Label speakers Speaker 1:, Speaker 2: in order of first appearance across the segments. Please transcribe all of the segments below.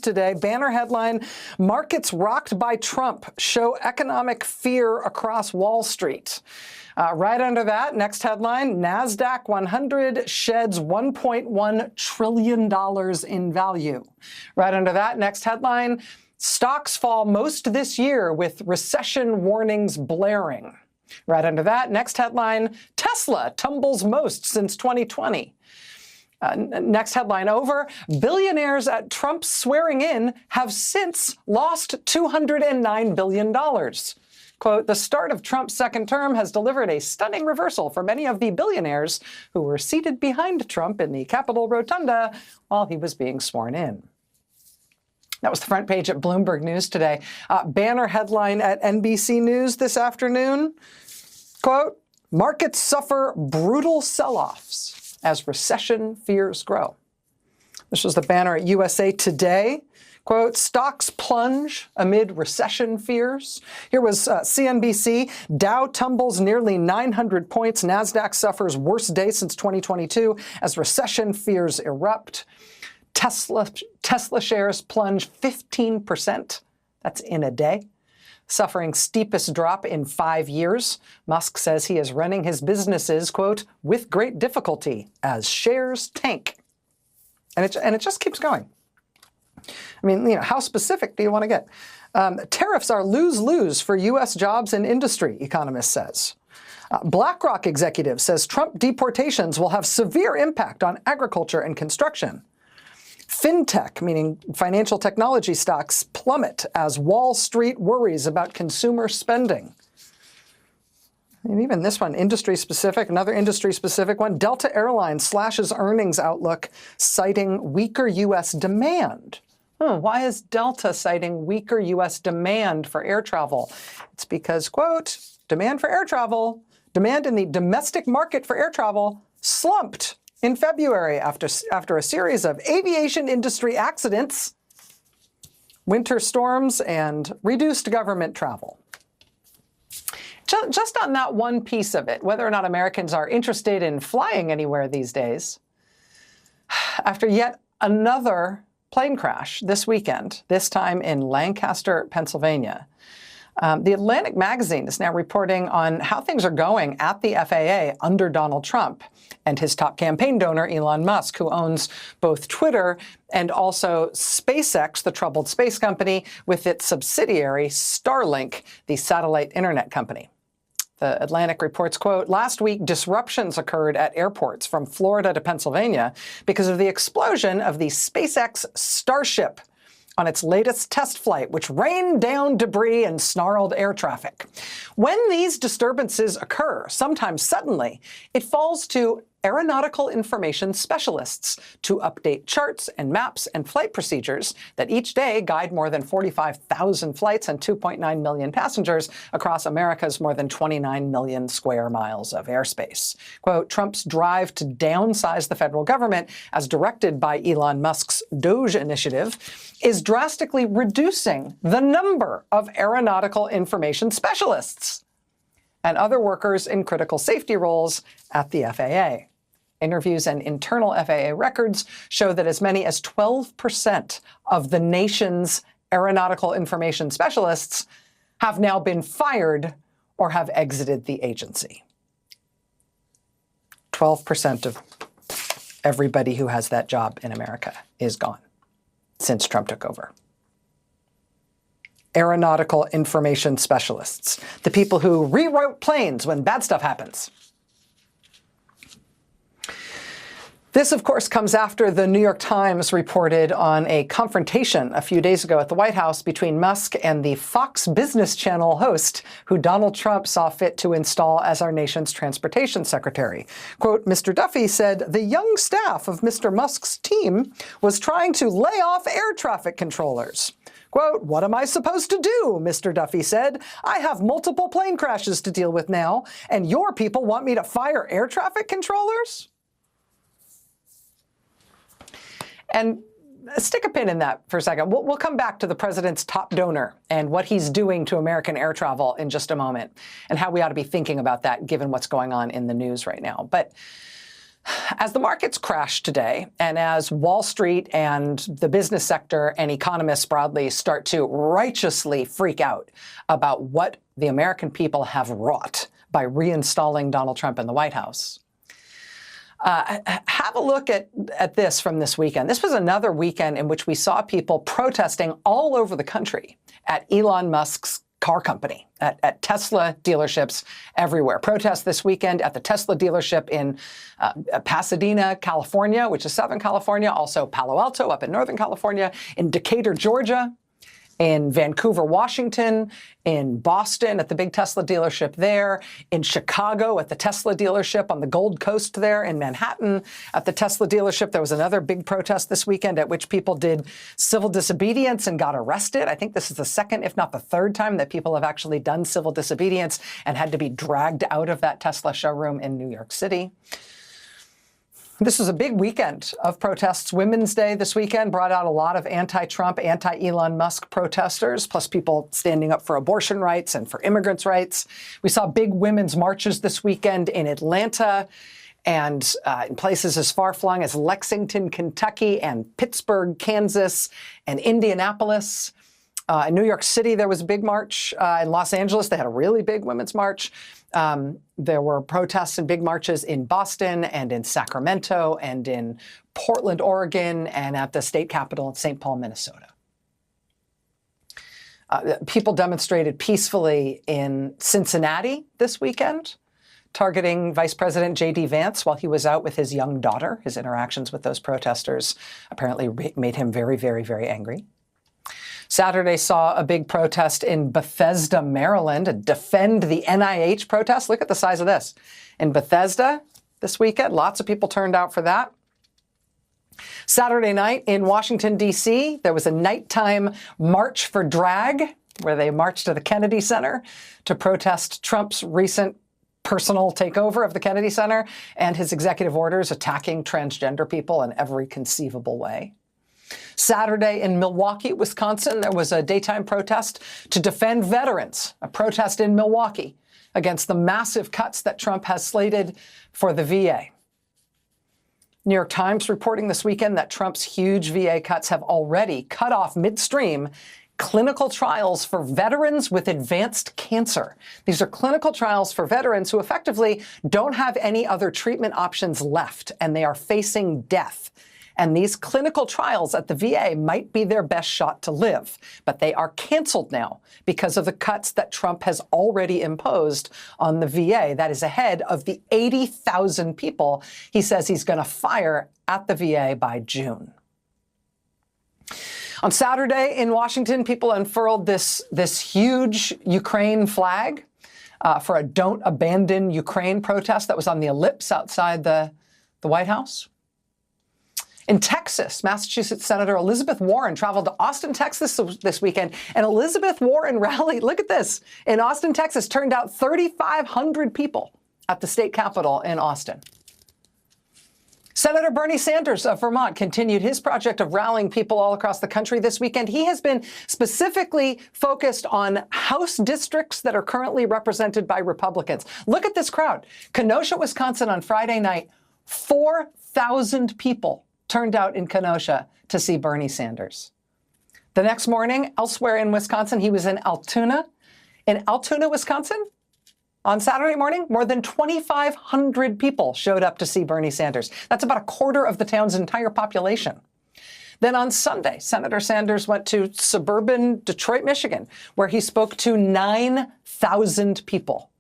Speaker 1: today. Banner headline, markets rocked by Trump show economic fear across Wall Street. Right under that, next headline, NASDAQ 100 sheds $1.1 trillion in value. Right under that, next headline, stocks fall most this year with recession warnings blaring. Right under that, next headline, Tesla tumbles most since 2020. Next headline over, billionaires at Trump's swearing in have since lost $209 billion. Quote, the start of Trump's second term has delivered a stunning reversal for many of the billionaires who were seated behind Trump in the Capitol Rotunda while he was being sworn in. That was the front page at Bloomberg News today. Banner headline at NBC News this afternoon, quote, markets suffer brutal sell-offs as recession fears grow. This was the banner at USA Today. Quote, stocks plunge amid recession fears. Here was CNBC. Dow tumbles nearly 900 points. NASDAQ suffers worst day since 2022 as recession fears erupt. Tesla shares plunge 15%. That's in a day, suffering steepest drop in 5 years. Musk says he is running his businesses, quote, with great difficulty as shares tank. And it just keeps going. I mean, how specific do you want to get? Tariffs are lose-lose for U.S. jobs and industry, economist says. BlackRock executive says Trump deportations will have severe impact on agriculture and construction. Fintech, meaning financial technology stocks, plummet as Wall Street worries about consumer spending. And even this one, industry-specific, another industry-specific one. Delta Airlines slashes earnings outlook, citing weaker U.S. demand. Why is Delta citing weaker U.S. demand for air travel? It's because, quote, demand in the domestic market for air travel slumped in February after a series of aviation industry accidents, winter storms, and reduced government travel. Just on that one piece of it, whether or not Americans are interested in flying anywhere these days, after yet another plane crash this weekend, this time in Lancaster, Pennsylvania. The Atlantic magazine is now reporting on how things are going at the FAA under Donald Trump and his top campaign donor, Elon Musk, who owns both Twitter and also SpaceX, the troubled space company, with its subsidiary Starlink, the satellite internet company. The Atlantic reports, quote, last week disruptions occurred at airports from Florida to Pennsylvania because of the explosion of the SpaceX Starship on its latest test flight, which rained down debris and snarled air traffic. When these disturbances occur, sometimes suddenly, it falls to aeronautical information specialists to update charts and maps and flight procedures that each day guide more than 45,000 flights and 2.9 million passengers across America's more than 29 million square miles of airspace. Quote, Trump's drive to downsize the federal government, as directed by Elon Musk's DOGE initiative, is drastically reducing the number of aeronautical information specialists and other workers in critical safety roles at the FAA. Interviews and internal FAA records show that as many as 12% of the nation's aeronautical information specialists have now been fired or have exited the agency. 12% of everybody who has that job in America is gone since Trump took over. Aeronautical information specialists, the people who rewrote planes when bad stuff happens. This, of course, comes after the New York Times reported on a confrontation a few days ago at the White House between Musk and the Fox Business Channel host who Donald Trump saw fit to install as our nation's transportation secretary. Quote, Mr. Duffy said the young staff of Mr. Musk's team was trying to lay off air traffic controllers. Quote, what am I supposed to do? Mr. Duffy said. I have multiple plane crashes to deal with now, and your people want me to fire air traffic controllers? And stick a pin in that for a second. We'll come back to the president's top donor and what he's doing to American air travel in just a moment and how we ought to be thinking about that given what's going on in the news right now. But As the markets crash today, and as Wall Street and the business sector and economists broadly start to righteously freak out about what the American people have wrought by reinstalling Donald Trump in the White House, have a look at this from this weekend. This was another weekend in which we saw people protesting all over the country at Elon Musk's car company, at Tesla dealerships everywhere. Protests this weekend at the Tesla dealership in Pasadena, California, which is Southern California, also Palo Alto up in Northern California, in Decatur, Georgia, in Vancouver, Washington, in Boston at the big Tesla dealership there, in Chicago at the Tesla dealership on the Gold Coast there, in Manhattan at the Tesla dealership. There was another big protest this weekend at which people did civil disobedience and got arrested. I think this is the second, if not the third time that people have actually done civil disobedience and had to be dragged out of that Tesla showroom in New York City. This was a big weekend of protests. Women's Day this weekend brought out a lot of anti-Trump, anti-Elon Musk protesters, plus people standing up for abortion rights and for immigrants' rights. We saw big women's marches this weekend in Atlanta and in places as far-flung as Lexington, Kentucky, and Pittsburgh, Kansas, and Indianapolis. In New York City, there was a big march. In Los Angeles, they had a really big women's march. There were protests and big marches in Boston and in Sacramento and in Portland, Oregon, and at the state capitol in St. Paul, Minnesota. People demonstrated peacefully in Cincinnati this weekend, targeting Vice President J.D. Vance while he was out with his young daughter. His interactions with those protesters apparently made him very, very, very angry. Saturday saw a big protest in Bethesda, Maryland, to defend the NIH protest. Look at the size of this. In Bethesda this weekend, lots of people turned out for that. Saturday night in Washington, D.C., there was a nighttime March for Drag, where they marched to the Kennedy Center to protest Trump's recent personal takeover of the Kennedy Center and his executive orders attacking transgender people in every conceivable way. Saturday in Milwaukee, Wisconsin, there was a daytime protest to defend veterans, a protest in Milwaukee against the massive cuts that Trump has slated for the VA. New York Times reporting this weekend that Trump's huge VA cuts have already cut off midstream clinical trials for veterans with advanced cancer. These are clinical trials for veterans who effectively don't have any other treatment options left, and they are facing death. And these clinical trials at the VA might be their best shot to live, but they are canceled now because of the cuts that Trump has already imposed on the VA. That is ahead of the 80,000 people he says he's going to fire at the VA by June. On Saturday in Washington, people unfurled this huge Ukraine flag for a Don't Abandon Ukraine protest that was on the ellipse outside the White House. In Texas, Massachusetts Senator Elizabeth Warren traveled to Austin, Texas this weekend, and Elizabeth Warren rallied, look at this, in Austin, Texas, turned out 3,500 people at the state capitol in Austin. Senator Bernie Sanders of Vermont continued his project of rallying people all across the country this weekend. He has been specifically focused on House districts that are currently represented by Republicans. Look at this crowd. Kenosha, Wisconsin on Friday night, 4,000 people turned out in Kenosha to see Bernie Sanders. The next morning, elsewhere in Wisconsin, he was in Altoona. In Altoona, Wisconsin, on Saturday morning, more than 2,500 people showed up to see Bernie Sanders. That's about a quarter of the town's entire population. Then on Sunday, Senator Sanders went to suburban Detroit, Michigan, where he spoke to 9,000 people.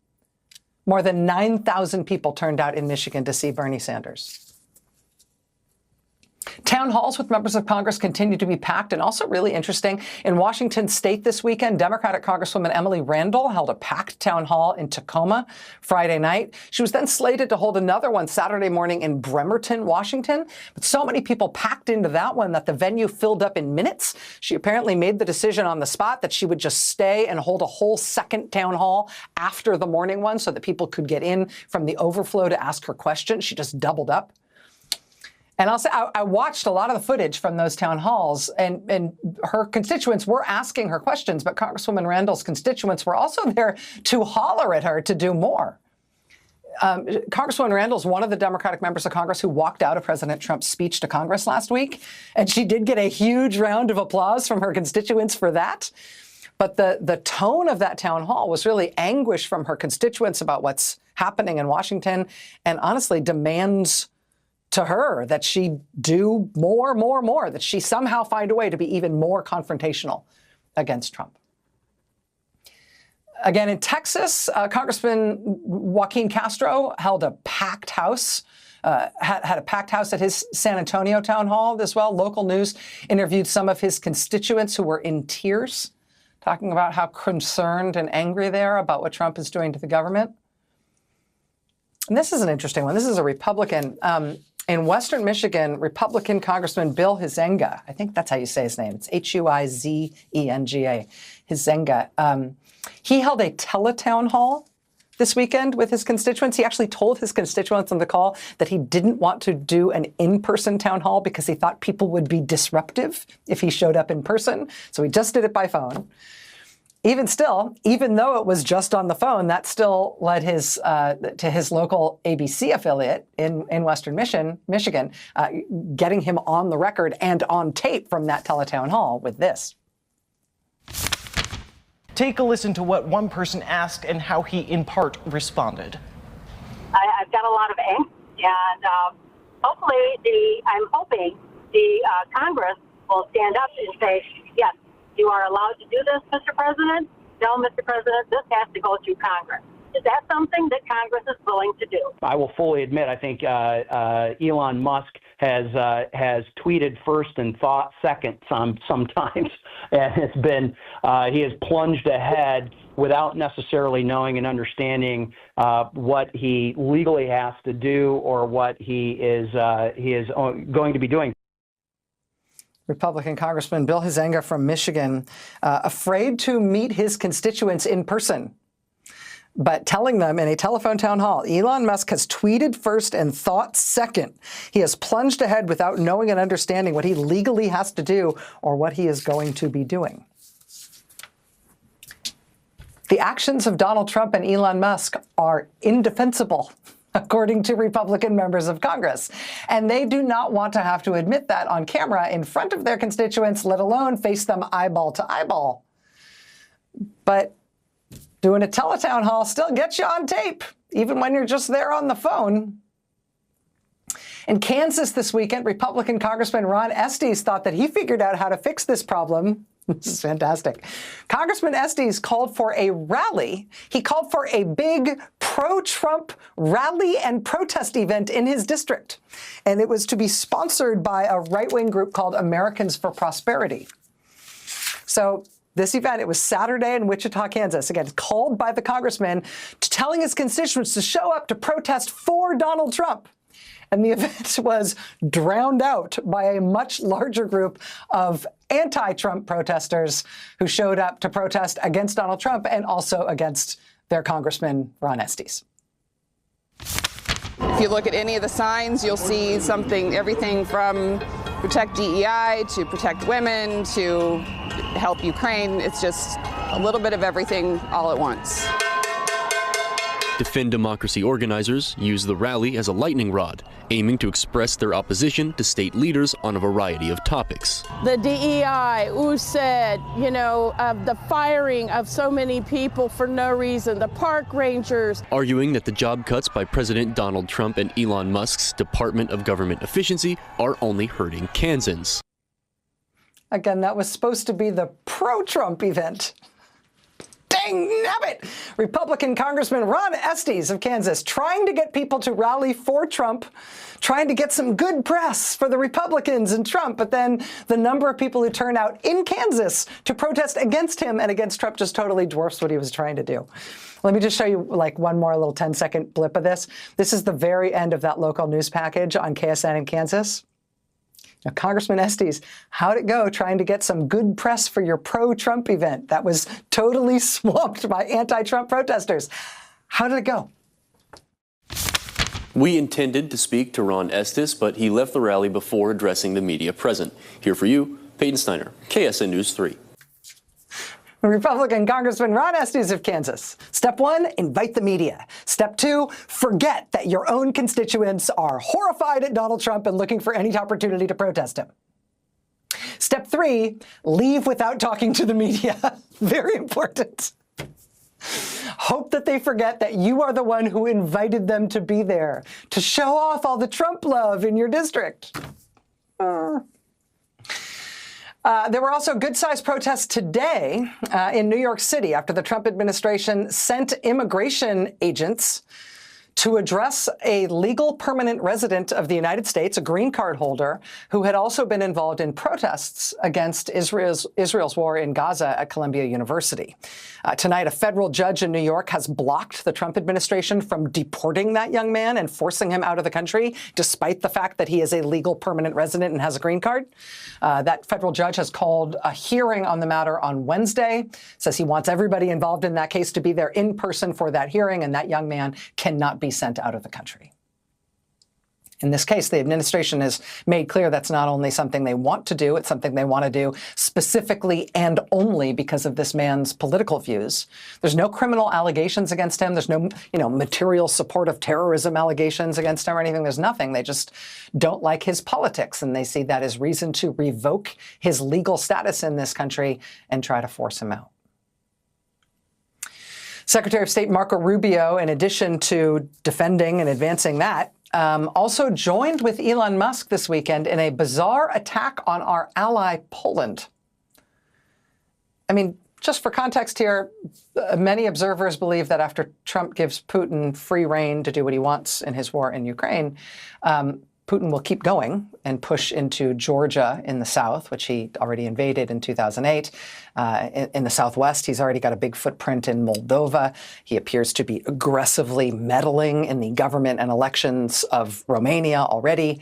Speaker 1: More than 9,000 people turned out in Michigan to see Bernie Sanders. Town halls with members of Congress continue to be packed, and also really interesting, in Washington state this weekend, Democratic Congresswoman Emily Randall held a packed town hall in Tacoma Friday night. She was then slated to hold another one Saturday morning in Bremerton, Washington, but so many people packed into that one that the venue filled up in minutes. She apparently made the decision on the spot that she would just stay and hold a whole second town hall after the morning one so that people could get in from the overflow to ask her questions. She just doubled up. And I'll say, I watched a lot of the footage from those town halls, and her constituents were asking her questions, but Congresswoman Randall's constituents were also there to holler at her to do more. Congresswoman Randall is one of the Democratic members of Congress who walked out of President Trump's speech to Congress last week. And she did get a huge round of applause from her constituents for that. But the tone of that town hall was really anguish from her constituents about what's happening in Washington, and honestly demands to her that she do more, that she somehow find a way to be even more confrontational against Trump. Again, in Texas, Congressman Joaquin Castro held a packed house, had a packed house at his San Antonio town hall as well. Local news interviewed some of his constituents who were in tears, talking about how concerned and angry they are about what Trump is doing to the government. And this is an interesting one. This is a Republican. In Western Michigan, Republican Congressman Bill Huizenga, I think that's how you say his name. It's Huizenga, Huizenga. He held a teletown hall this weekend with his constituents. He actually told his constituents on the call that he didn't want to do an in-person town hall because he thought people would be disruptive if he showed up in person. So he just did it by phone. Even still, even though it was just on the phone, that still led to his local ABC affiliate in Western Michigan, getting him on the record and on tape from that teletown hall with this.
Speaker 2: Take a listen to what one person asked and how he, in part, responded.
Speaker 3: I've got a lot of angst, and hopefully, I'm hoping the Congress will stand up and say, yes, you are allowed to do this, Mr. President. No, Mr. President, this has to go through Congress. Is that something that Congress is willing to do? I will fully admit, I think Elon Musk has tweeted first and thought second sometimes, and it's been he has plunged ahead without necessarily knowing and understanding what he legally has to do or what he is going to be doing.
Speaker 1: Republican Congressman Bill Huizenga from Michigan, afraid to meet his constituents in person, but telling them in a telephone town hall, Elon Musk has tweeted first and thought second. He has plunged ahead without knowing and understanding what he legally has to do or what he is going to be doing. The actions of Donald Trump and Elon Musk are indefensible, according to Republican members of Congress. And they do not want to have to admit that on camera in front of their constituents, let alone face them eyeball to eyeball. But doing a teletown hall still gets you on tape, even when you're just there on the phone. In Kansas this weekend, Republican Congressman Ron Estes thought that he figured out how to fix this problem. This is fantastic. Congressman Estes called for a rally. He called for a big pro-Trump rally and protest event in his district. And it was to be sponsored by a right-wing group called Americans for Prosperity. So this event, it was Saturday in Wichita, Kansas, again, called by the congressman to telling his constituents to show up to protest for Donald Trump. And the event was drowned out by a much larger group of anti-Trump protesters who showed up to protest against Donald Trump and also against their Congressman Ron Estes.
Speaker 4: If you look at any of the signs, you'll see everything from protect DEI to protect women to help Ukraine. It's just a little bit of everything all at once.
Speaker 5: Defend Democracy organizers use the rally as a lightning rod, aiming to express their opposition to state leaders on a variety of topics.
Speaker 6: The DEI, said, the firing of so many people for no reason, the park rangers.
Speaker 5: Arguing that the job cuts by President Donald Trump and Elon Musk's Department of Government Efficiency are only hurting Kansans.
Speaker 1: Again, that was supposed to be the pro-Trump event. Dang nabbit! Republican Congressman Ron Estes of Kansas trying to get people to rally for Trump, trying to get some good press for the Republicans and Trump, but then the number of people who turn out in Kansas to protest against him and against Trump just totally dwarfs what he was trying to do. Let me just show you one more little 10-second blip of this. This is the very end of that local news package on KSN in Kansas. Now, Congressman Estes, how'd it go trying to get some good press for your pro-Trump event that was totally swamped by anti-Trump protesters? How did it go?
Speaker 5: We intended to speak to Ron Estes, but he left the rally before addressing the media present. Here for you, Peyton Steiner, KSN News 3.
Speaker 1: Republican Congressman Ron Estes of Kansas. Step 1, invite the media. Step 2, forget that your own constituents are horrified at Donald Trump and looking for any opportunity to protest him. Step 3, leave without talking to the media. Very important. Hope that they forget that you are the one who invited them to be there, to show off all the Trump love in your district. There were also good-sized protests today in New York City after the Trump administration sent immigration agents to address a legal permanent resident of the United States, a green card holder, who had also been involved in protests against Israel's war in Gaza at Columbia University. Tonight, a federal judge in New York has blocked the Trump administration from deporting that young man and forcing him out of the country, despite the fact that he is a legal permanent resident and has a green card. That federal judge has called a hearing on the matter on Wednesday, says he wants everybody involved in that case to be there in person for that hearing, and that young man cannot be sent out of the country. In this case, the administration has made clear that's not only something they want to do, it's something they want to do specifically and only because of this man's political views. There's no criminal allegations against him. There's no, material support of terrorism allegations against him or anything. There's nothing. They just don't like his politics, and they see that as reason to revoke his legal status in this country and try to force him out. Secretary of State Marco Rubio, in addition to defending and advancing that, also joined with Elon Musk this weekend in a bizarre attack on our ally Poland. I mean, just for context here, many observers believe that after Trump gives Putin free rein to do what he wants in his war in Ukraine, Putin will keep going and push into Georgia in the south, which he already invaded in 2008. In the southwest, he's already got a big footprint in Moldova. He appears to be aggressively meddling in the government and elections of Romania already.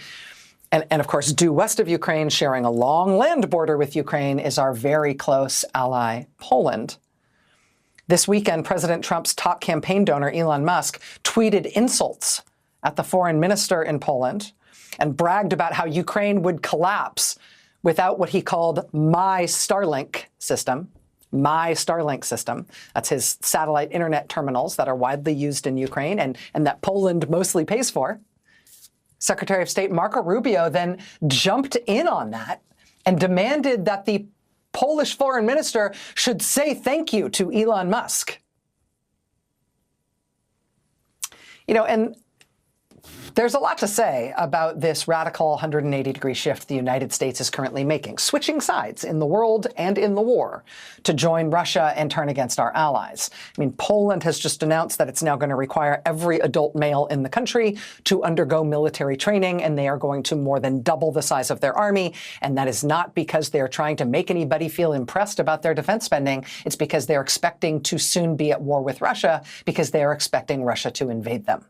Speaker 1: And of course, due west of Ukraine, sharing a long land border with Ukraine, is our very close ally, Poland. This weekend, President Trump's top campaign donor, Elon Musk, tweeted insults at the foreign minister in Poland and bragged about how Ukraine would collapse without what he called my Starlink system. My Starlink system. That's his satellite internet terminals that are widely used in Ukraine and that Poland mostly pays for. Secretary of State Marco Rubio then jumped in on that and demanded that the Polish foreign minister should say thank you to Elon Musk. And there's a lot to say about this radical 180-degree shift the United States is currently making, switching sides in the world and in the war to join Russia and turn against our allies. I mean, Poland has just announced that it's now going to require every adult male in the country to undergo military training, and they are going to more than double the size of their army. And that is not because they're trying to make anybody feel impressed about their defense spending. It's because they're expecting to soon be at war with Russia because they are expecting Russia to invade them.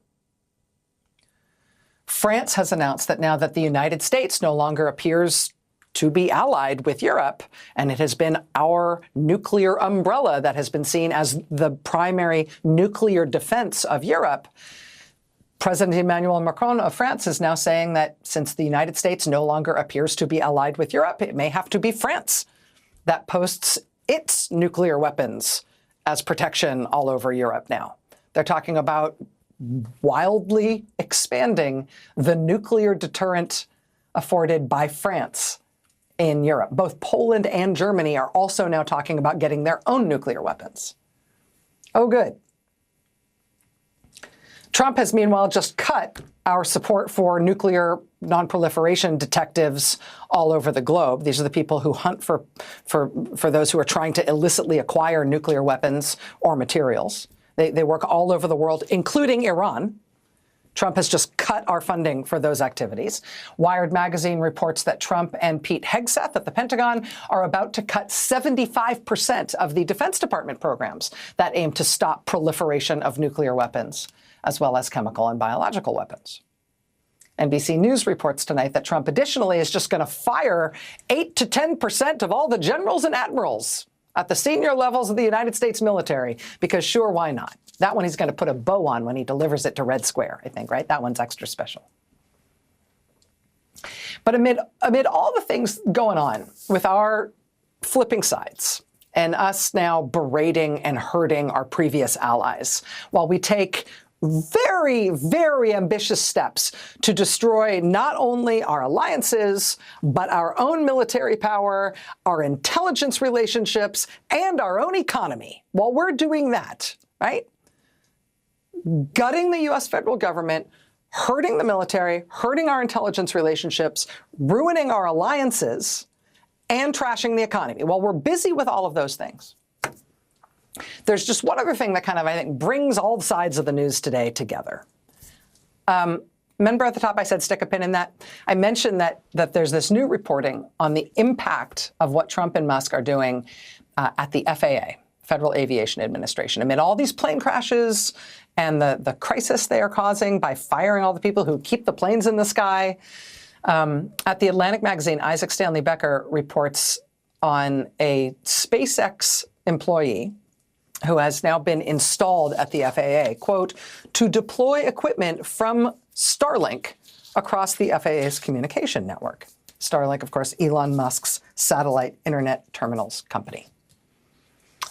Speaker 1: France has announced that now that the United States no longer appears to be allied with Europe, and it has been our nuclear umbrella that has been seen as the primary nuclear defense of Europe, President Emmanuel Macron of France is now saying that since the United States no longer appears to be allied with Europe, it may have to be France that posts its nuclear weapons as protection all over Europe now. They're talking about wildly expanding the nuclear deterrent afforded by France in Europe. Both Poland and Germany are also now talking about getting their own nuclear weapons. Oh, good. Trump has meanwhile just cut our support for nuclear nonproliferation detectives all over the globe. These are the people who hunt for those who are trying to illicitly acquire nuclear weapons or materials. They work all over the world, including Iran. Trump has just cut our funding for those activities. Wired magazine reports that Trump and Pete Hegseth at the Pentagon are about to cut 75% of the Defense Department programs that aim to stop proliferation of nuclear weapons, as well as chemical and biological weapons. NBC News reports tonight that Trump additionally is just going to fire 8 to 10% of all the generals and admirals at the senior levels of the United States military, because sure, why not? That one he's going to put a bow on when he delivers it to Red Square, I think, right? That one's extra special. But amid all the things going on with our flipping sides and us now berating and hurting our previous allies, while we take very, very ambitious steps to destroy not only our alliances, but our own military power, our intelligence relationships, and our own economy. While we're doing that, right? Gutting the U.S. federal government, hurting the military, hurting our intelligence relationships, ruining our alliances, and trashing the economy. While we're busy with all of those things, there's just one other thing that kind of, I think, brings all sides of the news today together. Remember at the top I said stick a pin in that? I mentioned that there's this new reporting on the impact of what Trump and Musk are doing at the FAA, Federal Aviation Administration, amid all these plane crashes and the crisis they are causing by firing all the people who keep the planes in the sky. At the Atlantic magazine, Isaac Stanley Becker reports on a SpaceX employee who has now been installed at the FAA, quote, to deploy equipment from Starlink across the FAA's communication network. Starlink, of course, Elon Musk's satellite internet terminals company.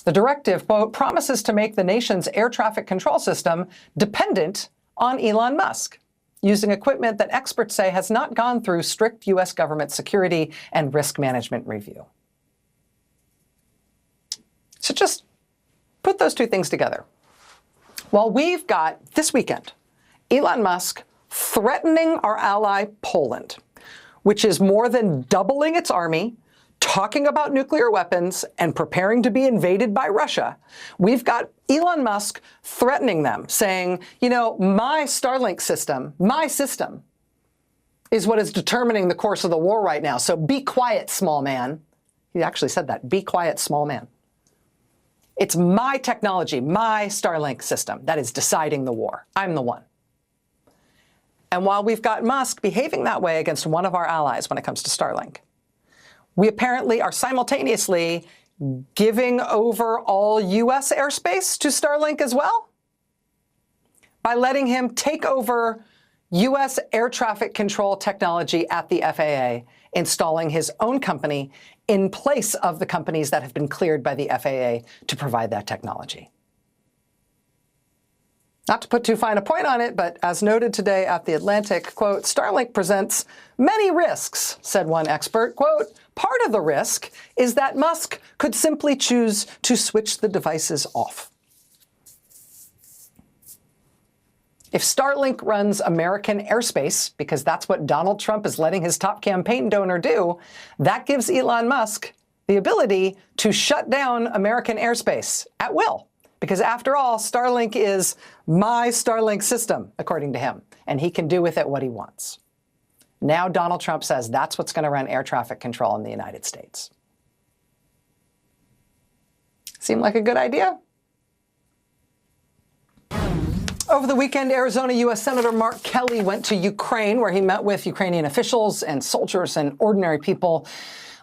Speaker 1: The directive, quote, promises to make the nation's air traffic control system dependent on Elon Musk, using equipment that experts say has not gone through strict U.S. government security and risk management review. So just put those two things together. Well, we've got, this weekend, Elon Musk threatening our ally Poland, which is more than doubling its army, talking about nuclear weapons, and preparing to be invaded by Russia. We've got Elon Musk threatening them, saying, you know, my Starlink system, my system, is what is determining the course of the war right now. So be quiet, small man. He actually said that, be quiet, small man. It's my technology, my Starlink system that is deciding the war. I'm the one. And while we've got Musk behaving that way against one of our allies when it comes to Starlink, we apparently are simultaneously giving over all U.S. airspace to Starlink as well by letting him take over U.S. air traffic control technology at the FAA, installing his own company in place of the companies that have been cleared by the FAA to provide that technology. Not to put too fine a point on it, but as noted today at The Atlantic, quote, Starlink presents many risks, said one expert. Quote, part of the risk is that Musk could simply choose to switch the devices off. If Starlink runs American airspace, because that's what Donald Trump is letting his top campaign donor do, that gives Elon Musk the ability to shut down American airspace at will. Because after all, Starlink is my Starlink system, according to him, and he can do with it what he wants. Now Donald Trump says that's what's going to run air traffic control in the United States. Seem like a good idea? Over the weekend, Arizona U.S. Senator Mark Kelly went to Ukraine, where he met with Ukrainian officials and soldiers and ordinary people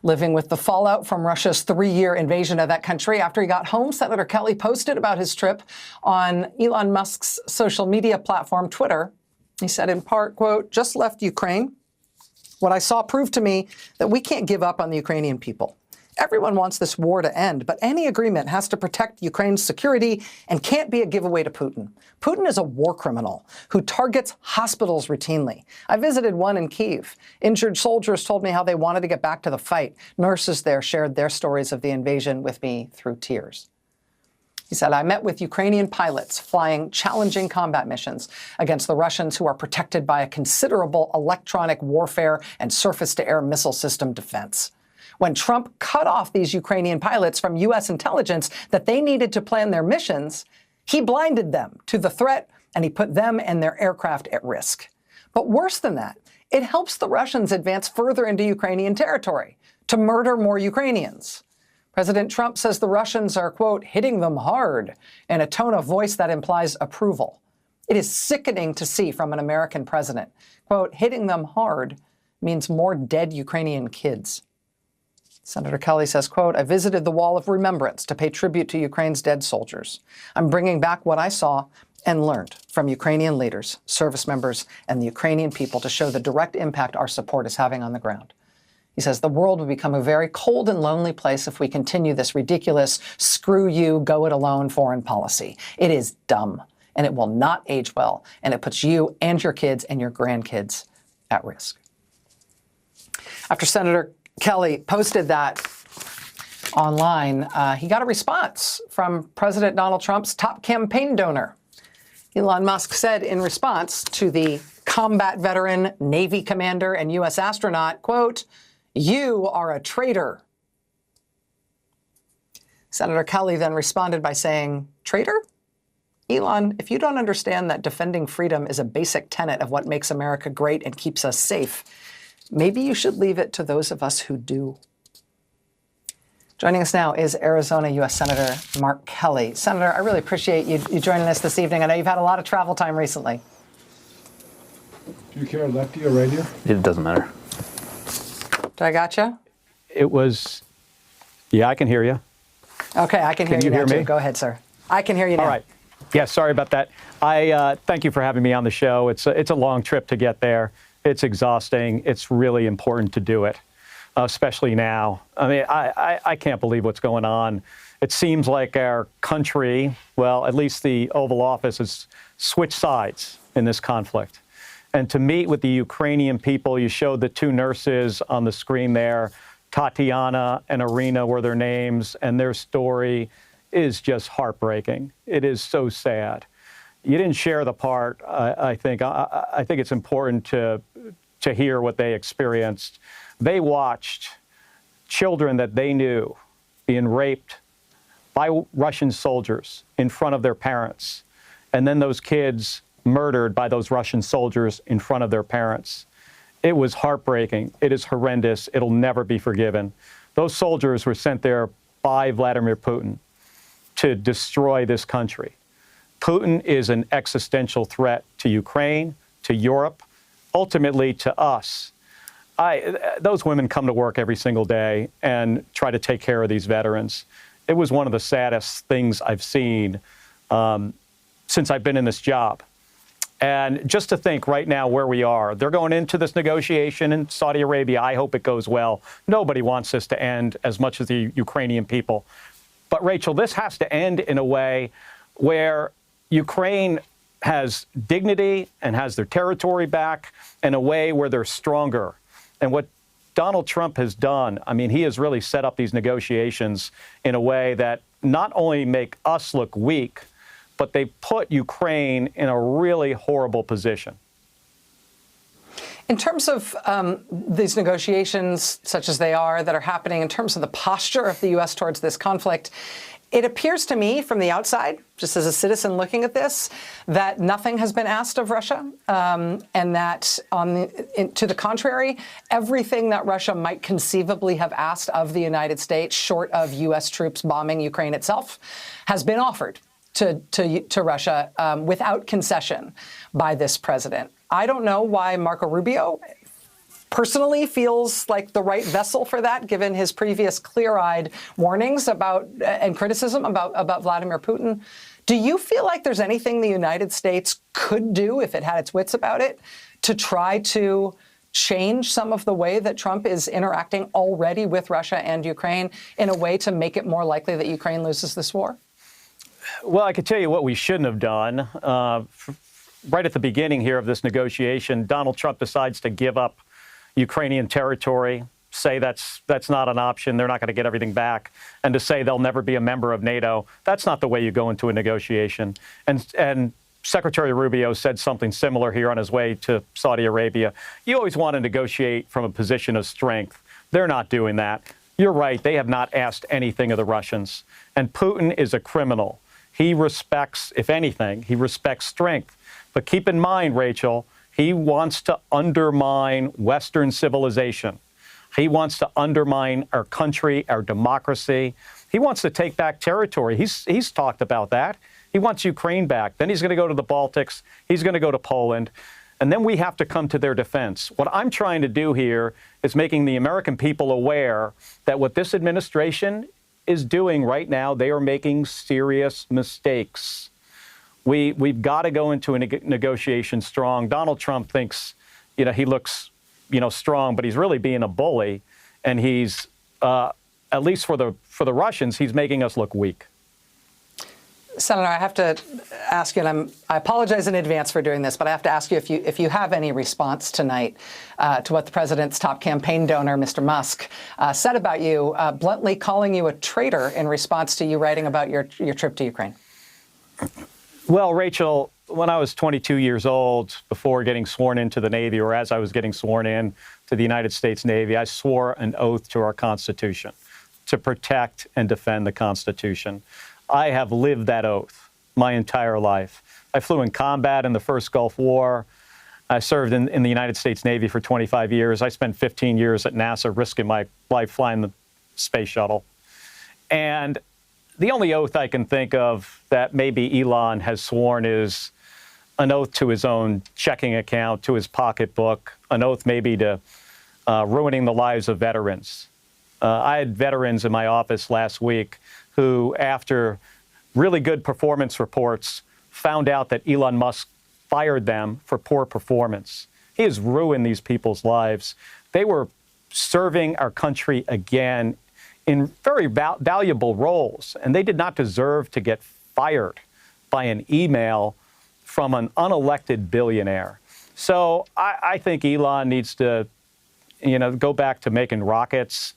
Speaker 1: living with the fallout from Russia's 3-year invasion of that country. After he got home, Senator Kelly posted about his trip on Elon Musk's social media platform, Twitter. He said in part, quote, just left Ukraine. What I saw proved to me that we can't give up on the Ukrainian people. Everyone wants this war to end, but any agreement has to protect Ukraine's security and can't be a giveaway to Putin. Putin is a war criminal who targets hospitals routinely. I visited one in Kyiv. Injured soldiers told me how they wanted to get back to the fight. Nurses there shared their stories of the invasion with me through tears. He said, I met with Ukrainian pilots flying challenging combat missions against the Russians who are protected by a considerable electronic warfare and surface-to-air missile system defense. When Trump cut off these Ukrainian pilots from U.S. intelligence that they needed to plan their missions, he blinded them to the threat and he put them and their aircraft at risk. But worse than that, it helps the Russians advance further into Ukrainian territory to murder more Ukrainians. President Trump says the Russians are, quote, hitting them hard in a tone of voice that implies approval. It is sickening to see from an American president. Quote, hitting them hard means more dead Ukrainian kids. Senator Kelly says, quote, I visited the Wall of Remembrance to pay tribute to Ukraine's dead soldiers. I'm bringing back what I saw and learned from Ukrainian leaders, service members, and the Ukrainian people to show the direct impact our support is having on the ground. He says the world will become a very cold and lonely place if we continue this ridiculous, screw you, go it alone foreign policy. It is dumb, and it will not age well, and it puts you and your kids and your grandkids at risk. After Senator Kelly posted that online, he got a response from President Donald Trump's top campaign donor. Elon Musk said in response to the combat veteran, Navy commander, and U.S. astronaut, quote, "You are a traitor." Senator Kelly then responded by saying, "Traitor? Elon, if you don't understand that defending freedom is a basic tenet of what makes America great and keeps us safe, maybe you should leave it to those of us who do." Joining us now is Arizona U.S. Senator Mark Kelly. Senator, I really appreciate you joining us this evening. I know you've had a lot of travel time recently.
Speaker 7: Do you care lefty or right here?
Speaker 8: It doesn't matter.
Speaker 1: Do I got you?
Speaker 8: It was, yeah, I can hear you.
Speaker 1: Okay, I can hear you now, too. Go ahead, sir. I can hear you now.
Speaker 8: All right. Yeah, sorry about that. I thank you for having me on the show. It's a long trip to get there. It's exhausting. It's really important to do it, especially now. I mean, I can't believe what's going on. It seems like our country, well, at least the Oval Office, has switched sides in this conflict. And to meet with the Ukrainian people, you showed the two nurses on the screen there, Tatiana and Irina were their names, and their story is just heartbreaking. It is so sad. You didn't share the part, I think. I think it's important to hear what they experienced. They watched children that they knew being raped by Russian soldiers in front of their parents, and then those kids murdered by those Russian soldiers in front of their parents. It was heartbreaking. It is horrendous. It'll never be forgiven. Those soldiers were sent there by Vladimir Putin to destroy this country. Putin is an existential threat to Ukraine, to Europe, ultimately to us. Those women come to work every single day and try to take care of these veterans. It was one of the saddest things I've seen since I've been in this job. And just to think right now where we are, they're going into this negotiation in Saudi Arabia. I hope it goes well. Nobody wants this to end as much as the Ukrainian people. But Rachel, this has to end in a way where Ukraine has dignity and has their territory back, in a way where they're stronger. And what Donald Trump has done, I mean, he has really set up these negotiations in a way that not only make us look weak, but they put Ukraine in a really horrible position.
Speaker 1: In terms of these negotiations, such as they are, that are happening, in terms of the posture of the U.S. towards this conflict, it appears to me from the outside, just as a citizen looking at this, that nothing has been asked of Russia, and that to the contrary, everything that Russia might conceivably have asked of the United States, short of U.S. troops bombing Ukraine itself, has been offered to Russia without concession by this president. I don't know why Marco Rubio personally feels like the right vessel for that, given his previous clear-eyed warnings about and criticism about Vladimir Putin. Do you feel like there's anything the United States could do, if it had its wits about it, to try to change some of the way that Trump is interacting already with Russia and Ukraine in a way to make it more likely that Ukraine loses this war?
Speaker 8: Well, I could tell you what we shouldn't have done. Right at the beginning here of this negotiation, Donald Trump decides to give up Ukrainian territory, say that's not an option, they're not going to get everything back, and to say they'll never be a member of NATO. That's not the way you go into a negotiation. And Secretary Rubio said something similar here on his way to Saudi Arabia. You always want to negotiate from a position of strength. They're not doing that. You're right, they have not asked anything of the Russians. And Putin is a criminal. He respects, if anything, he respects strength. But keep in mind, Rachel, he wants to undermine Western civilization. He wants to undermine our country, our democracy. He wants to take back territory. He's talked about that. He wants Ukraine back. Then he's going to go to the Baltics. He's going to go to Poland. And then we have to come to their defense. What I'm trying to do here is making the American people aware that what this administration is doing right now, they are making serious mistakes. We've got to go into a negotiation strong. Donald Trump thinks, he looks, strong, but he's really being a bully. and he's, at least for the Russians, he's making us look weak.
Speaker 1: Senator, I have to ask you, and I apologize in advance for doing this, but I have to ask you if you have any response tonight to what the president's top campaign donor, Mr. Musk, said about you, bluntly calling you a traitor in response to you writing about your trip to Ukraine.
Speaker 8: Well, Rachel, when I was 22 years old, before getting sworn into the Navy, or as I was getting sworn in to the United States Navy, I swore an oath to our Constitution to protect and defend the Constitution. I have lived that oath my entire life. I flew in combat in the first Gulf War. I served in the United States Navy for 25 years. I spent 15 years at NASA risking my life flying the space shuttle. And the only oath I can think of that maybe Elon has sworn is an oath to his own checking account, to his pocketbook, an oath maybe to ruining the lives of veterans. I had veterans in my office last week who, after really good performance reports, found out that Elon Musk fired them for poor performance. He has ruined these people's lives. They were serving our country again in very valuable roles, and they did not deserve to get fired by an email from an unelected billionaire. So I think Elon needs to, go back to making rockets.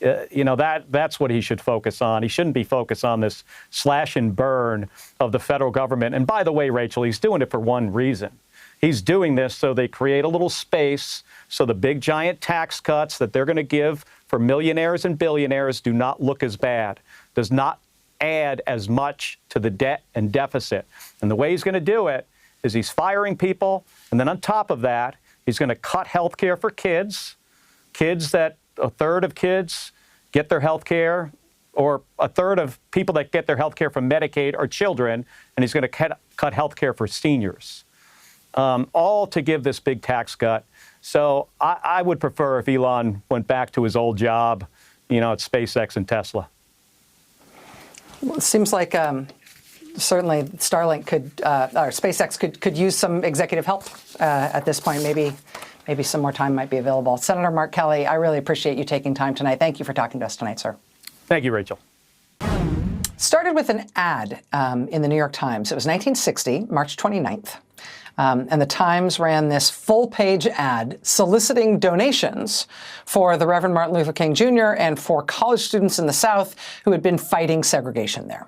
Speaker 8: That's what he should focus on. He shouldn't be focused on this slash and burn of the federal government. And by the way, Rachel, he's doing it for one reason. He's doing this so they create a little space so the big giant tax cuts that they're going to give for millionaires and billionaires do not look as bad, does not add as much to the debt and deficit. And the way he's going to do it is he's firing people. And then on top of that, he's going to cut health care for kids that a third of kids get their health care, or a third of people that get their health care from Medicaid are children, and he's going to cut health care for seniors, all to give this big tax cut. So I would prefer if Elon went back to his old job, at SpaceX and Tesla.
Speaker 1: Well, it seems like certainly Starlink or SpaceX could use some executive help at this point. Maybe some more time might be available. Senator Mark Kelly, I really appreciate you taking time tonight. Thank you for talking to us tonight, sir.
Speaker 8: Thank you, Rachel.
Speaker 1: Started with an ad in the New York Times. It was 1960, March 29th. And the Times ran this full-page ad soliciting donations for the Reverend Martin Luther King Jr. and for college students in the South who had been fighting segregation there.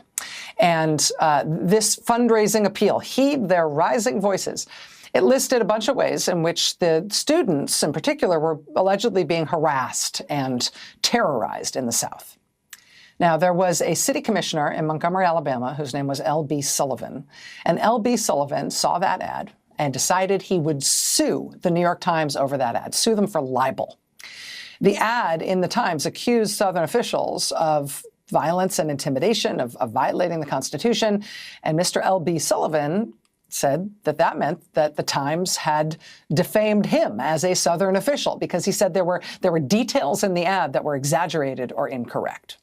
Speaker 1: And this fundraising appeal, heed their rising voices. It listed a bunch of ways in which the students in particular were allegedly being harassed and terrorized in the South. Now, there was a city commissioner in Montgomery, Alabama, whose name was L.B. Sullivan. And L.B. Sullivan saw that ad and decided he would sue the New York Times over that ad, sue them for libel. The ad in the Times accused Southern officials of violence and intimidation, of violating the Constitution. And Mr. L.B. Sullivan said that meant that the Times had defamed him as a Southern official because he said there were details in the ad that were exaggerated or incorrect.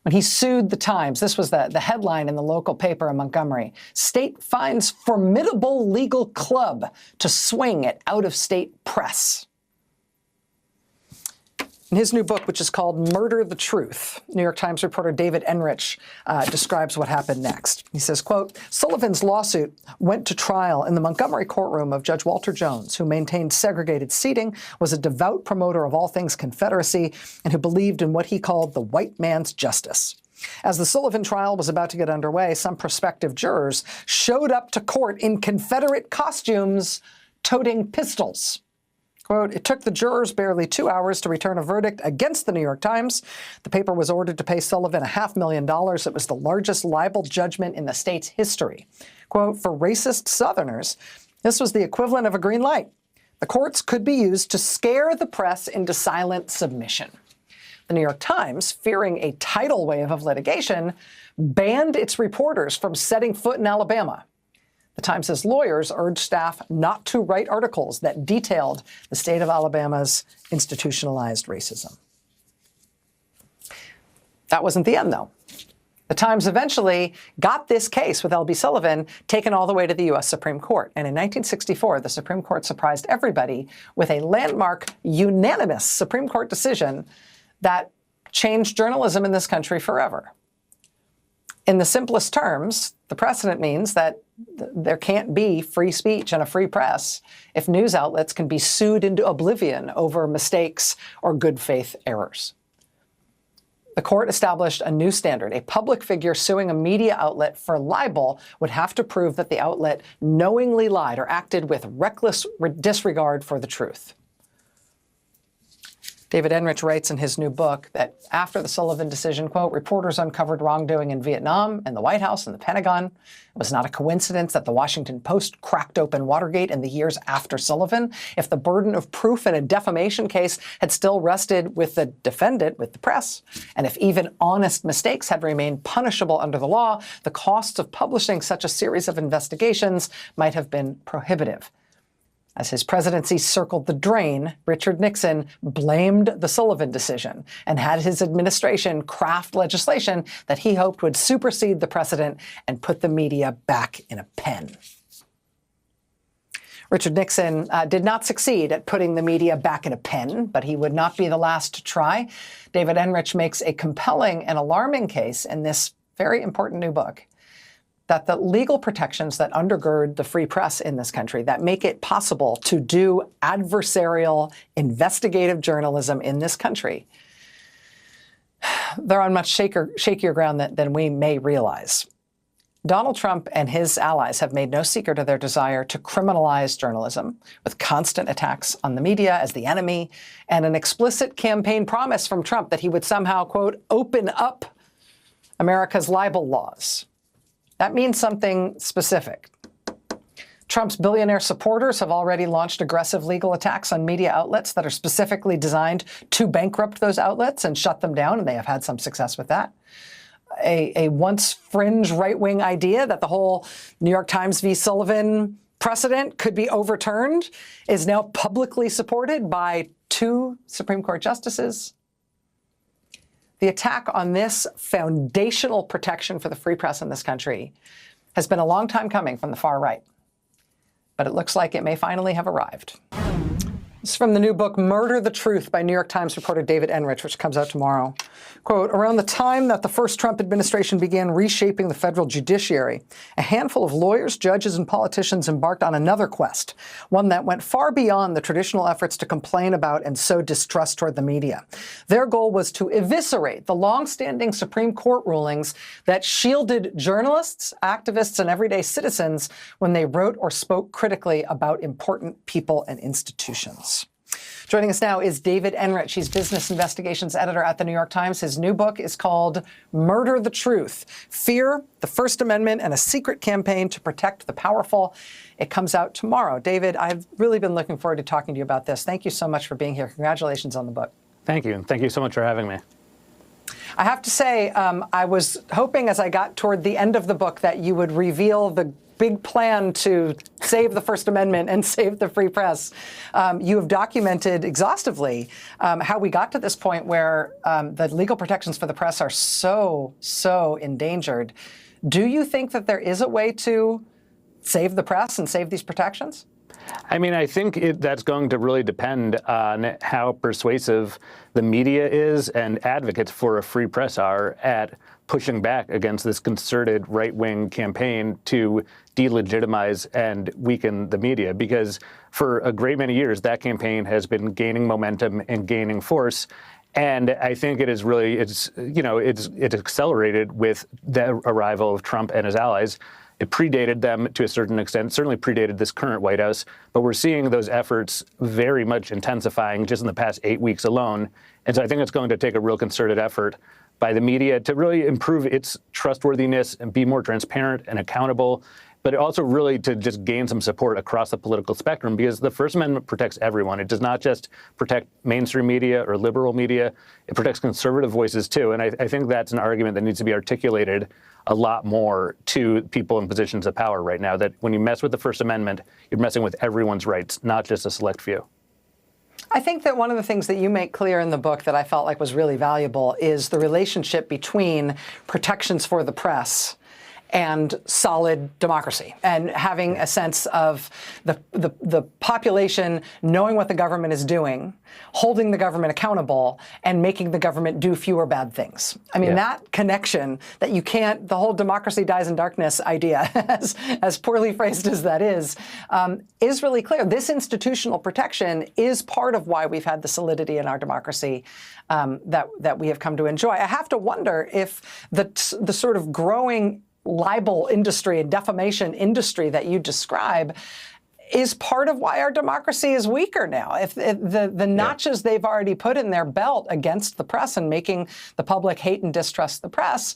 Speaker 1: When he sued the Times, this was the headline in the local paper in Montgomery: "State finds formidable legal club to swing at out-of-state press." In his new book, which is called Murder the Truth, New York Times reporter David Enrich describes what happened next. He says, quote, "Sullivan's lawsuit went to trial in the Montgomery courtroom of Judge Walter Jones, who maintained segregated seating, was a devout promoter of all things Confederacy, and who believed in what he called the white man's justice. As the Sullivan trial was about to get underway, some prospective jurors showed up to court in Confederate costumes, toting pistols. Quote, "It took the jurors barely 2 hours to return a verdict against the New York Times. The paper was ordered to pay Sullivan $500,000. It was the largest libel judgment in the state's history. Quote, for racist Southerners, this was the equivalent of a green light. The courts could be used to scare the press into silent submission." The New York Times, fearing a tidal wave of litigation, banned its reporters from setting foot in Alabama. The Times' lawyers urged staff not to write articles that detailed the state of Alabama's institutionalized racism. That wasn't the end, though. The Times eventually got this case with L.B. Sullivan taken all the way to the U.S. Supreme Court. And in 1964, the Supreme Court surprised everybody with a landmark, unanimous Supreme Court decision that changed journalism in this country forever. In the simplest terms, the precedent means that there can't be free speech and a free press if news outlets can be sued into oblivion over mistakes or good faith errors. The court established a new standard. A public figure suing a media outlet for libel would have to prove that the outlet knowingly lied or acted with reckless disregard for the truth. David Enrich writes in his new book that after the Sullivan decision, quote, reporters uncovered wrongdoing in Vietnam and the White House and the Pentagon. It was not a coincidence that the Washington Post cracked open Watergate in the years after Sullivan. If the burden of proof in a defamation case had still rested with the defendant, with the press, and if even honest mistakes had remained punishable under the law, the costs of publishing such a series of investigations might have been prohibitive. As his presidency circled the drain, Richard Nixon blamed the Sullivan decision and had his administration craft legislation that he hoped would supersede the precedent and put the media back in a pen. Richard Nixon did not succeed at putting the media back in a pen, but he would not be the last to try. David Enrich makes a compelling and alarming case in this very important new book that the legal protections that undergird the free press in this country, that make it possible to do adversarial, investigative journalism in this country, they're on much shakier ground than we may realize. Donald Trump and his allies have made no secret of their desire to criminalize journalism, with constant attacks on the media as the enemy, and an explicit campaign promise from Trump that he would somehow, quote, open up America's libel laws. That means something specific. Trump's billionaire supporters have already launched aggressive legal attacks on media outlets that are specifically designed to bankrupt those outlets and shut them down, and they have had some success with that. A once fringe right-wing idea that the whole New York Times v. Sullivan precedent could be overturned is now publicly supported by 2 Supreme Court justices. The attack on this foundational protection for the free press in this country has been a long time coming from the far right, but it looks like it may finally have arrived. This is from the new book, Murder the Truth, by New York Times reporter David Enrich, which comes out tomorrow. Quote, around the time that the first Trump administration began reshaping the federal judiciary, a handful of lawyers, judges, and politicians embarked on another quest, one that went far beyond the traditional efforts to complain about and sow distrust toward the media. Their goal was to eviscerate the long-standing Supreme Court rulings that shielded journalists, activists, and everyday citizens when they wrote or spoke critically about important people and institutions. Joining us now is David Enrich. He's business investigations editor at the New York Times. His new book is called Murder the Truth: Fear, the First Amendment, and a Secret Campaign to Protect the Powerful. It comes out tomorrow. David, I've really been looking forward to talking to you about this. Thank you so much for being here. Congratulations on the book.
Speaker 9: Thank you. Thank you so much for having me.
Speaker 1: I have to say, I was hoping as I got toward the end of the book that you would reveal the big plan to save the First Amendment and save the free press. You have documented exhaustively how we got to this point where the legal protections for the press are so endangered. Do you think that there is a way to save the press and save these protections?
Speaker 9: I mean, I think that's going to really depend on how persuasive the media is and advocates for a free press are at pushing back against this concerted right-wing campaign to delegitimize and weaken the media. Because for a great many years, that campaign has been gaining momentum and gaining force. And I think it is really, it's accelerated with the arrival of Trump and his allies. It predated them to a certain extent, certainly predated this current White House, but we're seeing those efforts very much intensifying just in the past 8 weeks alone. And so I think it's going to take a real concerted effort by the media to really improve its trustworthiness and be more transparent and accountable, but also really to just gain some support across the political spectrum, because the First Amendment protects everyone. It does not just protect mainstream media or liberal media, it protects conservative voices too. And I think that's an argument that needs to be articulated a lot more to people in positions of power right now, that when you mess with the First Amendment, you're messing with everyone's rights, not just a select few.
Speaker 1: I think that one of the things that you make clear in the book that I felt like was really valuable is the relationship between protections for the press and solid democracy, and having a sense of the population knowing what the government is doing, holding the government accountable, and making the government do fewer bad things. I mean, that connection that you can't, the whole democracy dies in darkness idea, as poorly phrased as that is really clear. This institutional protection is part of why we've had the solidity in our democracy that we have come to enjoy. I have to wonder if the sort of growing libel industry and defamation industry that you describe is part of why our democracy is weaker now. If the notches they've already put in their belt against the press and making the public hate and distrust the press,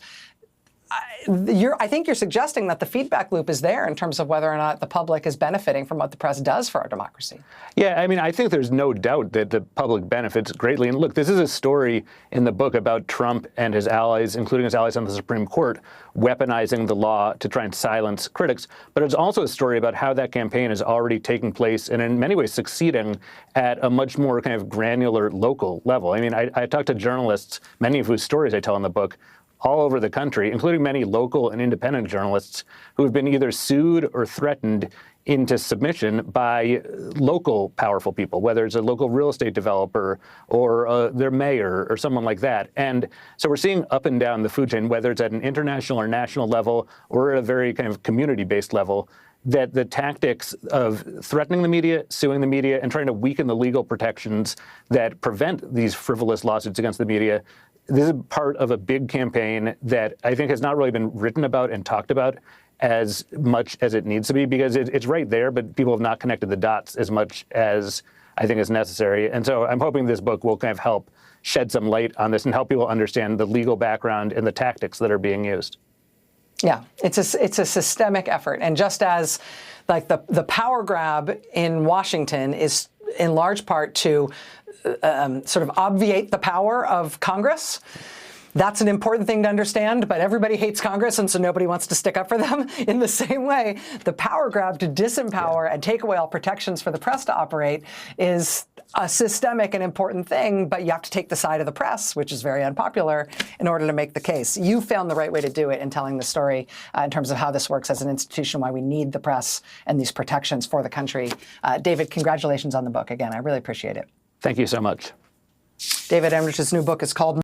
Speaker 1: I think you're suggesting that the feedback loop is there in terms of whether or not the public is benefiting from what the press does for our democracy.
Speaker 9: Yeah, I mean, I think there's no doubt that the public benefits greatly. And look, this is a story in the book about Trump and his allies, including his allies on the Supreme Court, weaponizing the law to try and silence critics. But it's also a story about how that campaign is already taking place and in many ways succeeding at a much more kind of granular local level. I mean, I talked to journalists, many of whose stories I tell in the book, all over the country, including many local and independent journalists who have been either sued or threatened into submission by local powerful people, whether it's a local real estate developer or their mayor or someone like that. And so we're seeing up and down the food chain, whether it's at an international or national level or at a very kind of community-based level, that the tactics of threatening the media, suing the media, and trying to weaken the legal protections that prevent these frivolous lawsuits against the media, this is part of a big campaign that I think has not really been written about and talked about as much as it needs to be, because it's right there, but people have not connected the dots as much as I think is necessary. And so I'm hoping this book will kind of help shed some light on this and help people understand the legal background and the tactics that are being used. Yeah,
Speaker 1: it's a systemic effort. And just as like the power grab in Washington is in large part to sort of obviate the power of Congress, that's an important thing to understand, but everybody hates Congress, and so nobody wants to stick up for them. In the same way, the power grab to disempower and take away all protections for the press to operate is a systemic and important thing, but you have to take the side of the press, which is very unpopular, in order to make the case. You found the right way to do it in telling the story in terms of how this works as an institution, why we need the press and these protections for the country. David, congratulations on the book again. I really appreciate it.
Speaker 9: Thank you so much.
Speaker 1: David Emrich's new book is called